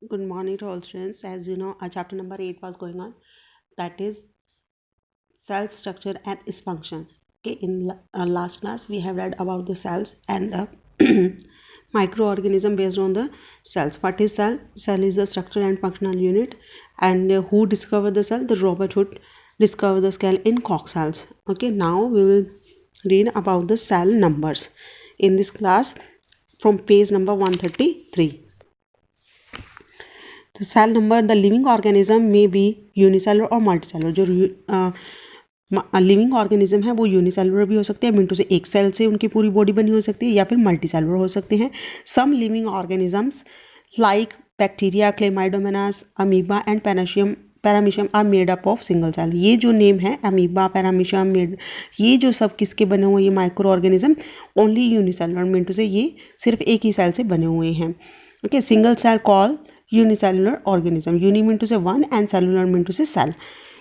Good morning to all students. As you know, chapter number 8 was going on. That is cell structure and its function. Okay, in last class we have read about the cells and the microorganism based on the cells. What is cell? Cell is the structural and functional unit. And who discovered the cell? The Robert Hooke discovered the cell in Koch cells. Okay, now we will read about the cell numbers in this class from page number 133. तो cell number the living organism में be unicellular और multicellular. जो living organism है वो unicellular भी हो सकते हैं, मिनटों से एक सेल से उनकी पूरी बॉडी बनी हो सकती है, या फिर मल्टीसेलुलर हो सकते हैं। Some living organisms like bacteria, chlamydomonas, amoeba and paramecium are made up of single cell. ये जो नेम है अमीबा, पैरामीशियम, ये जो सब किसके बने हुए, ये माइक्रो ऑर्गेनिज्म ओनली यूनिसेलुलर, मिनटों से ये सिर्फ एक ही सेल से बने हुए हैं। Okay, single cell call unicellular organism. Uni mean to say one and cellular mean to say cell.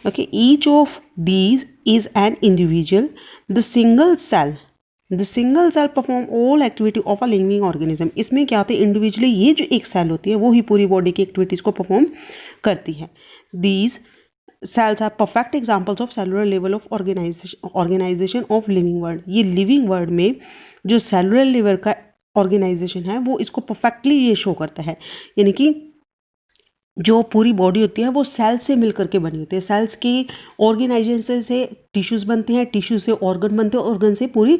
Okay, each of these is an individual. The single cell perform all activity of a living organism. इसमें क्या होता है, individually ये जो एक cell होती है वो ही पूरी बॉडी की एक्टिविटीज को परफॉर्म करती है। These cells are perfect examples of cellular level of organization of living world. ये living world में जो cellular level का ऑर्गेनाइजेशन है वो इसको परफेक्टली ये शो करता है। यानी कि जो पूरी बॉडी होती है वो सेल्स से मिलकर के बनी होती है। सेल्स की ऑर्गेनाइजेशन से टिश्यूज बनते हैं, टिश्यूज से ऑर्गन बनते हैं, ऑर्गन से पूरी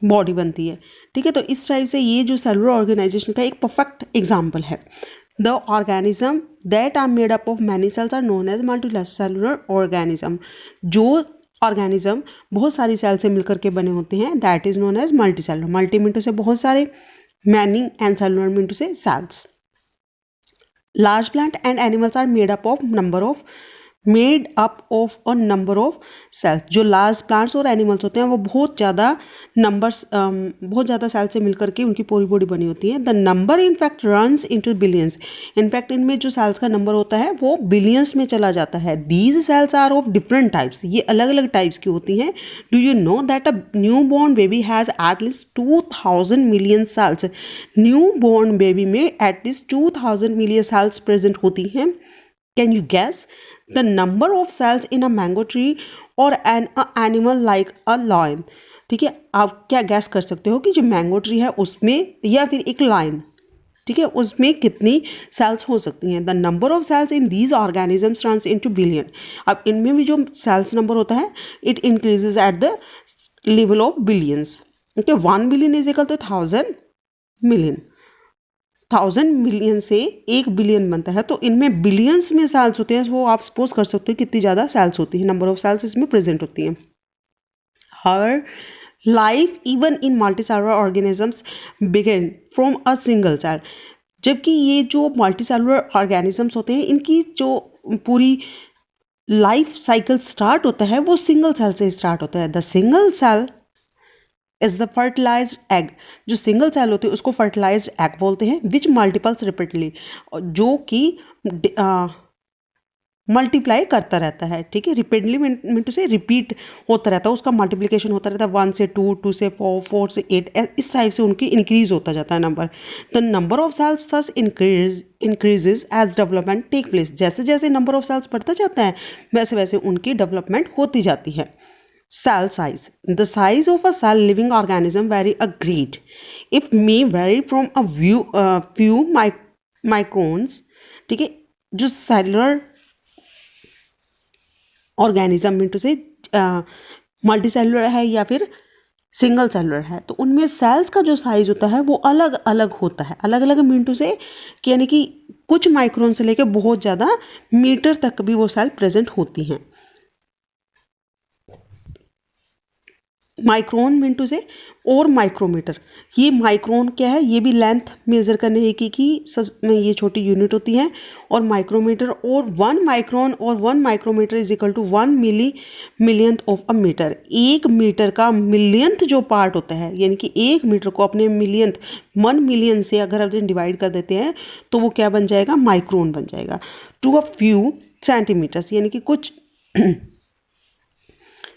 बॉडी बनती है। ठीक है, तो इस टाइप से ये जो सेलुलर ऑर्गेनाइजेशन का एक परफेक्ट एग्जाम्पल है। The organism that are made up of many cells are known as multicellular organism. जो ऑर्गेनिज्म बहुत सारी सेल से मिलकर के बने होते हैं that is known as multicellular. Multi mean to say बहुत सारे, many and cellular mean to say cells. Large plant and animals are made up of a number of cells. जो large plants और animals होते हैं वो बहुत ज़्यादा cell से मिलकर के उनकी पूरी बॉडी बनी होती है। The number in fact runs into billions. In fact इनमें जो cells का नंबर होता है वो billions में चला जाता है। These cells are of different types. ये अलग अलग टाइप्स की होती हैं। Do you know that a newborn baby has at least 2000 million cells? Newborn baby में at least 2000 million cells present होती हैं। Can you guess the number of cells in a mango tree or an animal like a lion? ठीक है, आप क्या gas कर सकते हो कि जो मैंगो ट्री है उसमें या फिर एक लायन, ठीक है, उसमें कितनी सेल्स हो सकती हैं। The number of cells in these organisms runs into billion. अब इनमें भी जो सेल्स नंबर होता है it increases at the level of billions. Okay, 1 billion is equal to 1000 million. 1000 million से 1 बिलियन बनता है, तो इनमें बिलियंस में सेल्स होते हैं। वो आप सपोज कर सकते हो कितनी ज़्यादा सेल्स होती है, नंबर ऑफ सेल्स इसमें प्रेजेंट होती हैं। However, life even in multicellular organisms begin from a single cell. जबकि ये जो मल्टीसेलुलर ऑर्गेनिजम्स होते हैं इनकी जो पूरी लाइफ साइकिल स्टार्ट होता है वो सिंगल सेल से स्टार्ट होता है। The single cell is the fertilized egg. जो सिंगल सेल होती है उसको फर्टिलाइज्ड एग बोलते हैं, विच मल्टीपल्स रिपीटली, जो कि मल्टीप्लाई करता रहता है। ठीक है, रिपीटली मीन टू से रिपीट होता रहता है, उसका मल्टीप्लिकेशन होता रहता है। 1 से 2, 2 से 4, 4 से 8, इस टाइप से उनकी इंक्रीज होता जाता है number. The number of cells thus increases as development take place. जैसे जैसे नंबर ऑफ सेल्स बढ़ता जाता है वैसे वैसे उनकी डेवलपमेंट होती जाती है। Cell size. The size of a cell living organism vary a great. It may vary from a few microns. ठीक है, जो सेलुलर ऑर्गेनिज्म में टू से मल्टीसेलुलर है या फिर सिंगल सेलुलर है, तो उनमें सेल्स का जो साइज होता है वो अलग अलग होता है। अलग अलग मीन टू से यानी कि कुछ माइक्रोन से लेकर बहुत ज़्यादा मीटर तक भी वो सेल प्रेजेंट होती हैं। माइक्रोन मीन टू से और माइक्रोमीटर। ये माइक्रोन क्या है, ये भी लेंथ मेज़र करने की सब में ये छोटी यूनिट होती है। और माइक्रोमीटर और 1 माइक्रोन और 1 micrometre is equal to 1 millionth of a metre. 1 metre का मिलियंथ जो पार्ट होता है, यानी कि 1 मीटर को अपने मिलियंथ 1 मिलियन से अगर हम डिवाइड कर देते हैं तो वो क्या बन जाएगा, माइक्रोन बन जाएगा। टू अ फ्यू सेंटीमीटर्स, यानी कि कुछ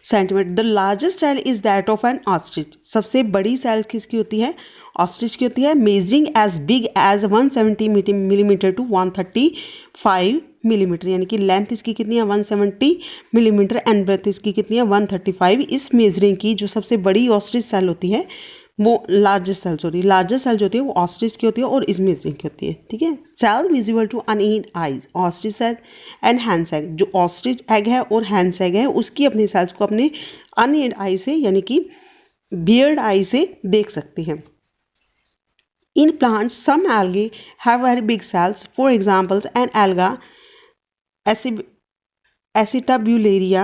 centimetre. The largest cell is that of an ostrich. सबसे बड़ी सेल किसकी होती है, ऑस्ट्रिच की होती है measuring as big as 170 millimetre to 135 millimetre, यानी कि लेंथ इसकी कितनी है 170 मिलीमीटर एंड ब्रेथ इसकी कितनी है 135। इस मेजरिंग की जो सबसे बड़ी ऑस्ट्रिच सेल होती है वो लार्जेस्ट सेल जो होती है वो ऑस्ट्रिच की होती है और इस मेजरिंग की होती है। ठीक है, cell visible to unaided eyes, ostrich egg and hen's egg, जो ऑस्ट्रिच एग है और हैंड्स एग है उसकी अपने सेल्स को अपने अनएड आई से यानी कि बियर्ड आई से देख सकते हैं। In plants some algae have very big cells, for examples an alga Acetabularia,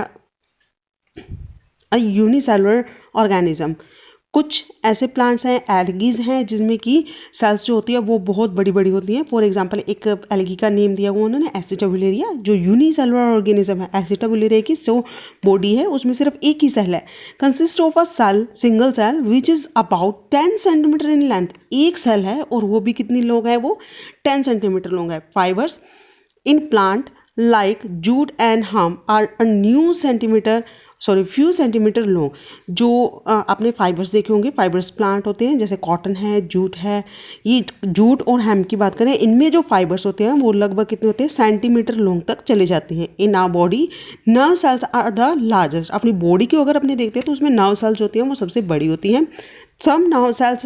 a unicellular organism। कुछ ऐसे प्लांट्स हैं एल्गीज हैं जिसमें कि सेल्स जो होती है वो बहुत बड़ी बड़ी होती हैं। फॉर एग्जांपल एक एल्गी का नेम दिया हुआ उन्होंने एसिटाबुलेरिया, जो यूनिसेलुलर ऑर्गेनिज्म है। एसिटाबुलेरिया की जो बॉडी है उसमें सिर्फ एक ही सेल है, consist of a cell, single cell which is about 10 centimetre in length. एक सेल है और वो भी कितनी लॉन्ग है, वो 10 सेंटीमीटर लॉन्ग है। Fibres in plant like jute and hemp are few centimetre long. जो आपने फाइबर्स देखे होंगे, फाइबर्स प्लांट होते हैं जैसे कॉटन है, जूट है। ये जूट और हेम की बात करें, इनमें जो फाइबर्स होते हैं वो लगभग कितने होते हैं सेंटीमीटर लॉन्ग तक चले जाते हैं। In our body nerve cells are the largest. अपनी बॉडी की अगर अपने देखते हैं तो उसमें नर्व सेल्स होती हैं वो सबसे बड़ी होती हैं। Some nerve cells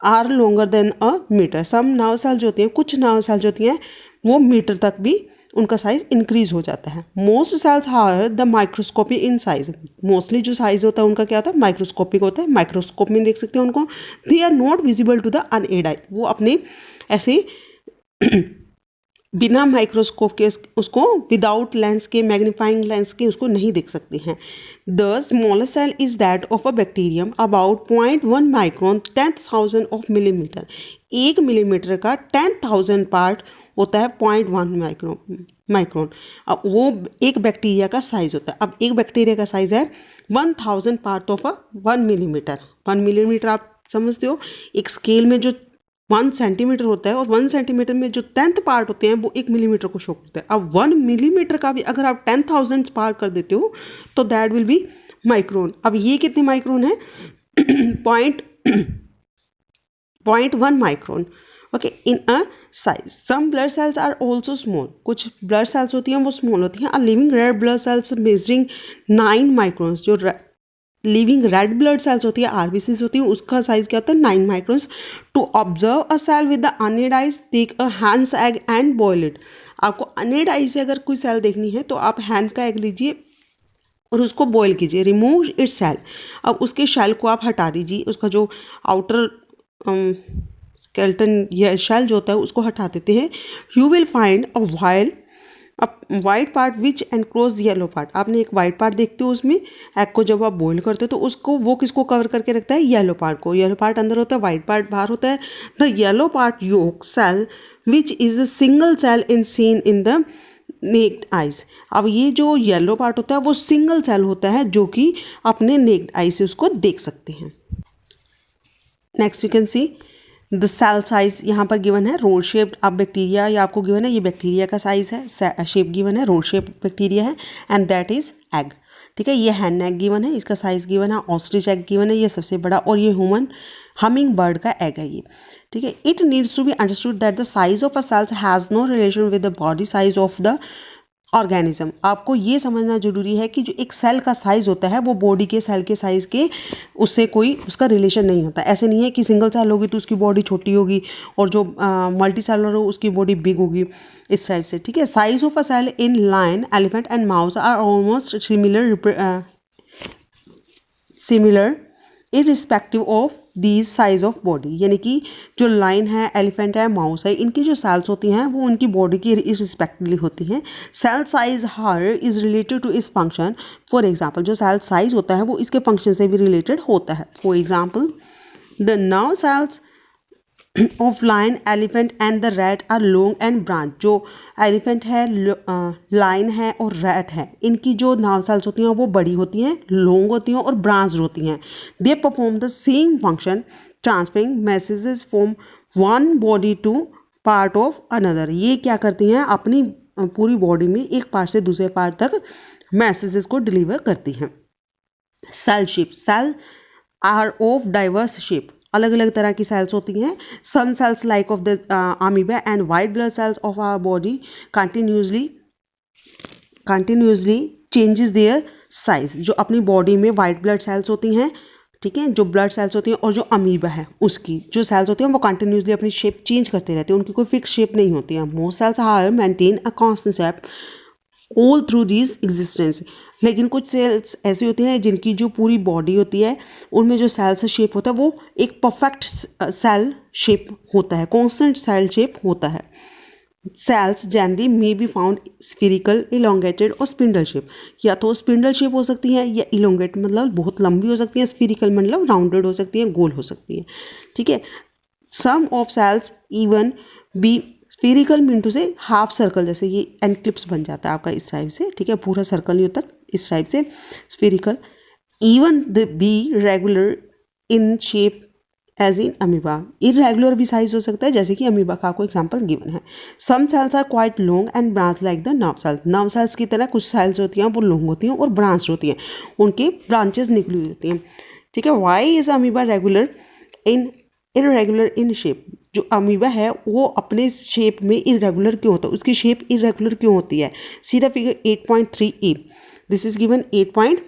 are longer than a metre. Some nerve cell जो होती हैं, कुछ नर्व सेल जो होती हैं वो मीटर तक भी उनका साइज इंक्रीज हो जाता है। Most cells are the microscopy in size. Mostly जो साइज होता है उनका क्या होता है, माइक्रोस्कोपिक होता है। माइक्रोस्कोप में देख सकते हैं उनको। They are not visible to the unaided eye. वो अपने ऐसे बिना माइक्रोस्कोप के उसको विदाउट लेंस के, मैग्नीफाइंग लेंस के उसको नहीं देख सकते हैं। The smallest cell is that of a bacterium about 0.1 micron 10,000 of millimetre. 1 millimetre का 10,000 पार्ट होता है 0.1 माइक्रोन। अब वो एक बैक्टीरिया का साइज होता है। अब एक बैक्टीरिया का साइज है 1000 part of a 1 millimetre. 1 millimetre आप समझते हो, एक स्केल में जो 1 सेंटीमीटर होता है और 1 सेंटीमीटर में जो 10th पार्ट होते हैं वो 1 मिलीमीटर को शो करते हैं। अब 1 मिलीमीटर का भी अगर आप 10,000 पार्ट कर देते हो तो दैट विल बी माइक्रोन। अब ये कितने माइक्रोन है 0.1 micron. Okay, in a size. Some blood cells are also small. कुछ ब्लड सेल्स होती हैं वो स्मॉल होती हैं। A living red blood cells measuring 9 microns. जो लिविंग रेड ब्लड सेल्स होती है, आरबीसीज होती है, उसका साइज क्या होता है 9 microns. To observe a cell with the unaided eyes take a hen's egg and boil it. आपको अनएड आई से अगर कोई सेल देखनी है तो आप हैंड का एग लीजिए और उसको बॉयल कीजिए। Remove its shell. अब उसके शेल को आप हटा दीजिए, उसका जो आउटर स्केल्टन या शेल जो होता है उसको हटा देते हैं। You will find a white part which enclose yellow part. आपने एक वाइट पार्ट देखते हो उसमें, एग को जब आप बॉईल करते हो तो उसको वो किसको कवर करके रखता है, येलो पार्ट को। येलो पार्ट अंदर होता है, वाइट पार्ट बाहर होता है। The yellow part yolk cell which is a single cell in seen in the naked eyes. अब ये जो येलो पार्ट होता है वो सिंगल सेल होता है जो कि अपने नेक्ड आई से उसको देख सकते हैं। Next you can see the cell size यहाँ पर गिवन है रोल शेप्ड। अब बैक्टीरिया ये आपको गिवन है, ये बैक्टीरिया का साइज है, शेप गिवन है, रोल शेप बैक्टीरिया है एंड दैट इज एग। ठीक है, ये हैन एग गिवन है, इसका साइज गिवन है। ऑस्ट्रिच एग गिवन है, ये सबसे बड़ा, और ये ह्यूमन हमिंग बर्ड का एग है ये। ठीक है, it needs to be understood that the size of a cells has no relation with the body size of the organism. आपको ये समझना जरूरी है कि जो एक सेल का साइज होता है वो बॉडी के सेल के साइज के उससे कोई उसका रिलेशन नहीं होता। ऐसे नहीं है कि सिंगल सेल होगी तो उसकी बॉडी छोटी होगी और जो मल्टी सेलर हो उसकी बॉडी बिग होगी, इस टाइप से। ठीक है, size of a cell in lion, elephant and mouse are almost similar irrespective of these size of body. यानी कि जो लाइन है, एलिफेंट है, माउस है, इनकी जो सेल्स होती हैं वो उनकी बॉडी की इरिस्पेक्टिवली होती हैं। Cell size her is related to its function. For example, जो सेल साइज होता है वो इसके फंक्शन से भी रिलेटेड होता है। For example, the nerve cells of lion, elephant and the rat are long and branch. जो एलिफेंट है, लायन है और रैट है, इनकी जो नर्व सेल्स होती हैं वो बड़ी होती हैं, लॉन्ग होती हैं और ब्रांच्ड होती हैं। They perform the same function transferring messages from one body to part of another. ये क्या करती हैं, अपनी पूरी बॉडी में एक पार्ट से दूसरे पार्ट तक मैसेजेस को डिलीवर करती हैं। Cell shape, cell are of diverse shape. अलग अलग तरह की सेल्स होती हैं. Some cells like of the amoeba and white blood cells of our body continuously changes their size. जो अपनी बॉडी में वाइट ब्लड सेल्स होती हैं, ठीक है, जो ब्लड सेल्स होती हैं, और जो अमीबा है उसकी जो सेल्स होती हैं वो कंटिन्यूसली अपनी शेप चेंज करते रहते हैं, उनकी कोई फिक्स शेप नहीं होती है. Most cells how maintain a constant shape all through this existence. लेकिन कुछ सेल्स ऐसी होती हैं जिनकी जो पूरी बॉडी होती है उनमें जो सेल्स शेप होता है वो एक परफेक्ट सेल शेप होता है, कॉन्स्टेंट सेल शेप होता है. Cells generally may be found spherical, elongated और स्पिंडल शेप. या तो स्पिंडल शेप हो सकती है या इलोंगेट मतलब बहुत लंबी हो सकती है, स्फीरिकल मतलब राउंडेड हो सकती है, गोल हो सकती है. ठीक है. Some of cells even be spherical mean to say half circle, जैसे ये एनक्लिप्स बन जाता है आपका इस टाइप से. ठीक है, पूरा सर्कल नहीं होता, इस टाइप से spherical. Even the be regular in shape as in amoeba. Irregular भी साइज हो सकता है, जैसे कि अमीबा का आपको एग्जांपल गिवन है. Some cells are quite long and branch like the nerve cells. Nerve cells की तरह कुछ सेल्स होती हैं वो लॉन्ग होती हैं और ब्रांच होती हैं, उनके ब्रांचेस निकली हुई होती हैं. ठीक है. Why is amoeba regular in irregular in shape. जो अमीबा है वो अपने शेप में इरेगुलर क्यों होता है, उसकी शेप इरेगुलर क्यों होती है. See the figure 8.3a. This is given 8.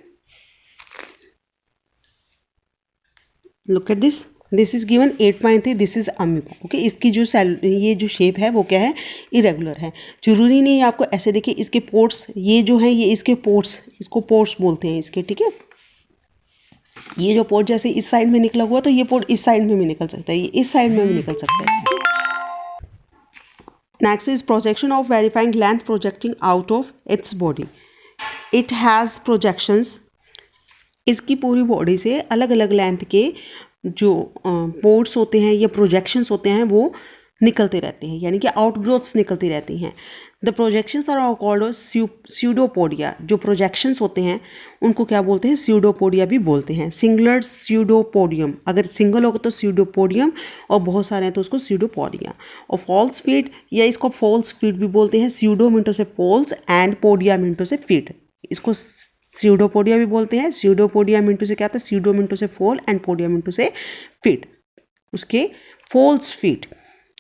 Look at this. This is given 8.3. This is amoeba. Okay. इसकी जो सेल ये जो शेप है वो क्या है, इरेगुलर है. जरूरी नहीं है आपको ऐसे देखिए, इसके पोर्ट्स ये जो हैं ये इसके पोर्ट्स, इसको पोर्ट्स बोलते हैं इसके. ठीक है. ये जो पोर्ट जैसे इस साइड में निकला हुआ तो ये पोर्ट इस साइड में भी निकल सकता है, ये इस साइड में भी निकल सकता है. Next is projection of verifying length projecting out of its body. It has projections. इसकी पूरी बॉडी से अलग अलग लेंथ के जो पोर्ट्स होते हैं या प्रोजेक्शंस होते हैं वो निकलते रहते हैं, यानी कि आउटग्रोथ्स निकलती रहती हैं. The projections are called pseudopodia. जो प्रोजेक्शंस होते हैं उनको क्या बोलते हैं, स्यूडोपोडिया भी बोलते हैं. सिंगुलर स्यूडोपोडियम, अगर सिंगल होगा तो स्यूडोपोडियम और बहुत सारे हैं तो उसको स्यूडोपोडिया. और फॉल्स फीट या इसको फॉल्स फीट भी बोलते हैं. स्यूडो मिनटों से फॉल्स एंड पोडिया मिनटों से फीट. इसको स्यूडोपोडिया भी बोलते हैं. स्यूडोपोडिया मिनटों से क्या आता है, स्यूडो मिनटों से फॉल एंड पोडिया मिनटों से फीट, उसके false feet.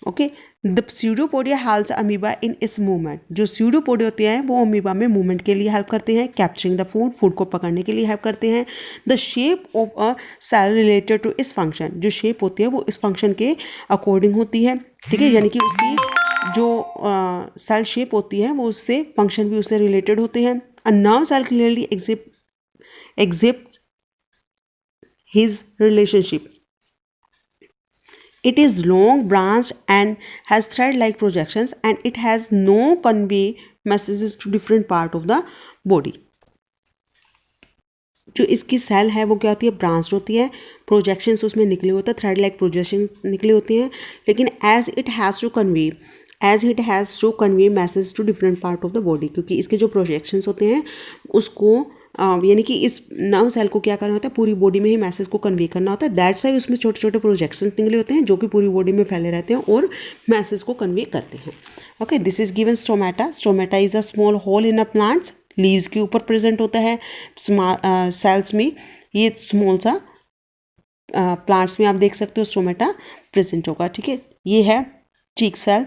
Okay. The pseudopodia helps amoeba in its movement. जो स्यूडोपोडिया होते हैं वो अमीबा में मूवमेंट के लिए हेल्प करते हैं. कैप्चरिंग द फूड, फूड को पकड़ने के लिए हेल्प करते हैं. The shape of a cell related to its function. जो शेप होती है वो इस फंक्शन के अकॉर्डिंग होती है. ठीक है, यानी कि उसकी जो सेल शेप होती है वो उससे फंक्शन भी उससे रिलेटेड होते हैं. A nerve cell clearly exhibits his relationship. It is long, branched, and has thread-like projections, and it has no convey messages to different part of the body. जो इसकी सेल है वो क्या होती है, ब्रांच होती है, प्रोजेक्शंस उसमें निकले होते हैं, थ्रेड लाइक प्रोजेक्शन निकले होते हैं. लेकिन as it has to convey message to different part of the body, क्योंकि इसके जो प्रोजेक्शंस होते हैं उसको यानी कि इस नर्व सेल को क्या करना होता है, पूरी बॉडी में ही मैसेज को कन्वे करना होता है. दैट्स वाई उसमें छोटे छोटे प्रोजेक्शंस निकले होते हैं जो कि पूरी बॉडी में फैले रहते हैं और मैसेज को कन्वे करते हैं. Okay. This is given stomata. Stomata is a small hole in a plants. Leaves के ऊपर प्रेजेंट होता है. सेल्स में ये स्मॉल सा प्लांट्स में आप देख सकते हो स्टोमेटा प्रेजेंट होगा. ठीक है. ये है cheek cell.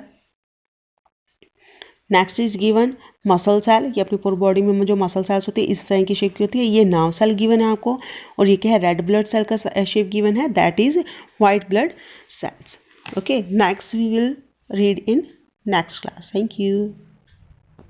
Next is given muscle cell. ये अपनी पूरी बॉडी में जो मसल सेल्स होती है इस तरह की शेप की होती है. ये नर्व सेल गिवन है आपको. और ये क्या है, रेड ब्लड सेल का शेप गिवन है, that is white blood cells. Okay. Next we will read in next class. Thank you.